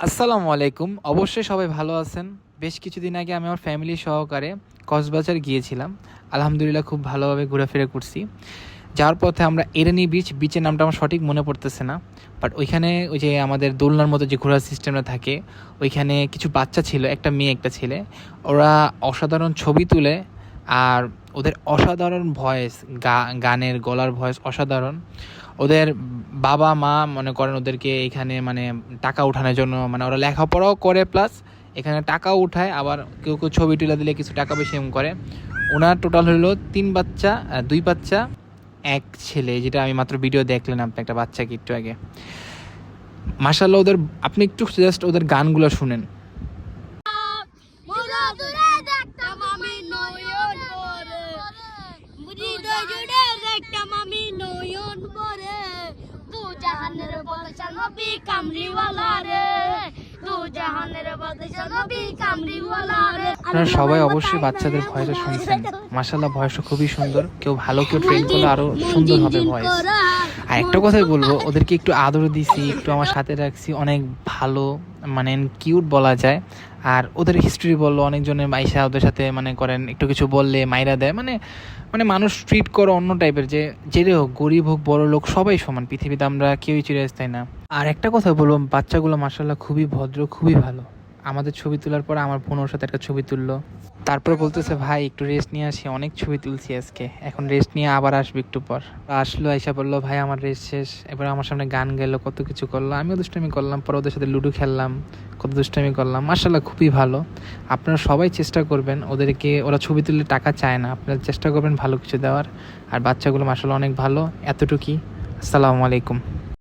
আসসালামু আলাইকুম। অবশ্যই সবাই ভালো আছেন। বেশ কিছুদিন আগে আমি আমার ফ্যামিলি সহকারে কক্সবাজার গিয়েছিলাম। আলহামদুলিল্লাহ খুব ভালোভাবে ঘোরাফেরা করছি। যাওয়ার পথে আমরা এরানি বিচের নামটা আমার সঠিক মনে পড়তেছে না। বাট ওইখানে ওই যে আমাদের দোলনার মতো যে ঘোরার সিস্টেমটা থাকে, ওইখানে কিছু বাচ্চা ছিল, একটা মেয়ে একটা ছেলে। ওরা অসাধারণ ছবি তুলে, আর ওদের অসাধারণ ভয়েস, গানের গলার ভয়েস অসাধারণ। ওদের বাবা মা মনে করেন ওদেরকে এখানে মানে টাকা উঠানোর জন্য, মানে ওরা লেখাপড়াও করে প্লাস এখানে টাকাও উঠায়, আবার কেউ কেউ ছবি তুলে দিলে কিছু টাকা বেশি এম করে। ওনার টোটাল হলো 3 বাচ্চা, 2 বাচ্চা, এক ছেলে, যেটা আমি মাত্র ভিডিও দেখলেন আপনি, একটা বাচ্চাকে একটু আগে। মাশাআল্লাহ, ওদের আপনি একটু জাস্ট ওদের গানগুলো শুনেন। আপনারা সবাই অবশ্যই বাচ্চাদের ভয়েসটা শুনছেন। মাশাআল্লাহ, ভয়েসটা খুবই সুন্দর। কেউ ভালো কেউ ট্রেন করলে আরো সুন্দর হবে ভয়েস। আর একটা কথাই বলবো, ওদেরকে একটু আদর দিছি, একটু আমার সাথে রাখছি, অনেক ভালো, মানে কিউট বলা যায়। আর ওদের হিস্ট্রি বললো, অনেকজনের মাইশা ওদের সাথে মানে করেন একটু কিছু বললে মাইরা দেয়, মানে মানে মানুষ ট্রিট করে অন্য টাইপের, যে হোক, গরিব হোক বড় লোক, সবাই সমান পৃথিবীতে, আমরা কেউই চিরস্থায়ী না। আর একটা কথা বলবো, বাচ্চাগুলো মাশাআল্লাহ খুবই ভদ্র, খুবই ভালো। আমাদের ছবি তোলার পর আমার বোন ওর সাথে একটা ছবি তুললো, তারপর বলতেছে ভাই একটু রেস্ট নিয়ে আসি, অনেক ছবি তুলছি আজকে, এখন রেস্ট নিয়ে আবার আসবে একটু পর। আসলো, আইসা বললো ভাই আমার রেস্ট শেষ। এবার আমার সামনে গান গেলো, কত কিছু করলো, আমিও দুষ্টামি করলাম, পর ওদের সাথে লুডো খেললাম, কত দুষ্টামি করলাম। মাশাআল্লাহ খুবই ভালো। আপনারা সবাই চেষ্টা করবেন ওদেরকে, ওরা ছবি তুললে টাকা চায় না, আপনারা চেষ্টা করবেন ভালো কিছু দেওয়ার। আর বাচ্চাগুলো মাশাআল্লাহ অনেক ভালো। এতটুকুই। আসসালামু আলাইকুম।